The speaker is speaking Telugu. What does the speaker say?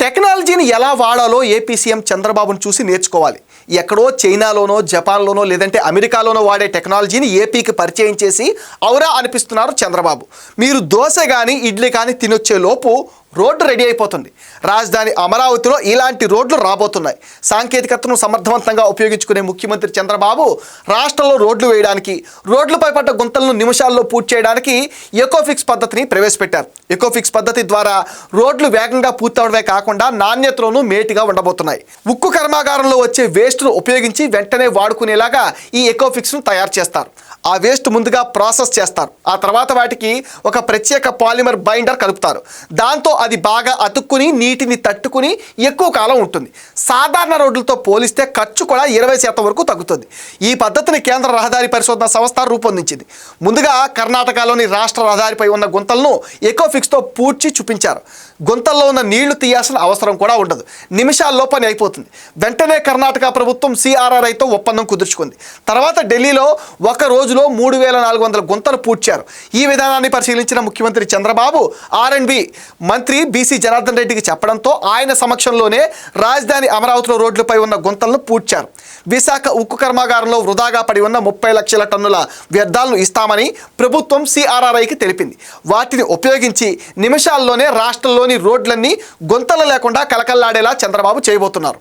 టెక్నాలజీని ఎలా వాడాలో ఏపీ సీఎం చంద్రబాబును చూసి నేర్చుకోవాలి. ఎక్కడో చైనాలోనో జపాన్లోనో లేదంటే అమెరికాలోనో వాడే టెక్నాలజీని ఏపీకి పరిచయం చేసి ఔరా అనిపిస్తున్నారు చంద్రబాబు. మీరు దోశ కానీ ఇడ్లీ కానీ తినొచ్చే లోపు రోడ్డు రెడీ అయిపోతుంది. రాజధాని అమరావతిలో ఇలాంటి రోడ్లు రాబోతున్నాయి. సాంకేతికతను సమర్థవంతంగా ఉపయోగించుకునే ముఖ్యమంత్రి చంద్రబాబు రాష్ట్రంలో రోడ్లు వేయడానికి, రోడ్లపై పడ్డ గుంతలను నిమిషాల్లో పూర్తి చేయడానికి ఎకోఫిక్స్ పద్ధతిని ప్రవేశపెట్టారు. ఎకోఫిక్స్ పద్ధతి ద్వారా రోడ్లు వేగంగా పూర్తవడమే కాకుండా నాణ్యతలోనూ మేటిగా ఉండబోతున్నాయి. ఉక్కు కర్మాగారంలో వచ్చే వేస్ట్ను ఉపయోగించి వెంటనే వాడుకునేలాగా ఈ ఎకోఫిక్స్ను తయారు చేస్తారు. ఆ వేస్ట్ ముందుగా ప్రాసెస్ చేస్తారు. ఆ తర్వాత వాటికి ఒక ప్రత్యేక పాలిమర్ బైండర్ కలుపుతారు. దాంతో అది బాగా అతుక్కుని నీటిని తట్టుకుని ఎక్కువ కాలం ఉంటుంది. సాధారణ రోడ్లతో పోలిస్తే ఖర్చు కూడా 20% వరకు తగ్గుతుంది. ఈ పద్ధతిని కేంద్ర రహదారి పరిశోధన సంస్థ రూపొందించింది. ముందుగా కర్ణాటకలోని రాష్ట్ర రహదారిపై ఉన్న గుంతలను ఎకోఫిక్స్తో పూడ్చి చూపించారు. గుంతల్లో ఉన్న నీళ్లు తీయాల్సిన అవసరం కూడా ఉండదు. నిమిషాల్లో పని అయిపోతుంది. వెంటనే కర్ణాటక ప్రభుత్వం సిఆర్ఆర్ఐతో ఒప్పందం కుదుర్చుకుంది. తర్వాత ఢిల్లీలో ఒక రోజులో 3400 గుంతలు పూడ్చారు. ఈ విధానాన్ని పరిశీలించిన ముఖ్యమంత్రి చంద్రబాబు ఆర్ఎండ్బి మంత్రి బీసీ జనార్దన్ రెడ్డికి చెప్పడంతో ఆయన సమక్షంలోనే రాజధాని అమరావతిలో రోడ్లపై ఉన్న గుంతలను పూడ్చారు. విశాఖ ఉక్కు కర్మాగారంలో వృధాగా పడి ఉన్న 30 లక్షల టన్నుల వ్యర్థాలను ఇస్తామని ప్రభుత్వం సిఆర్ఆర్ఐకి తెలిపింది. వాటిని ఉపయోగించి నిమిషాల్లోనే రాష్ట్రంలోని రోడ్లన్నీ గుంతలు లేకుండా కలకల్లాడేలా చంద్రబాబు చేయబోతున్నారు.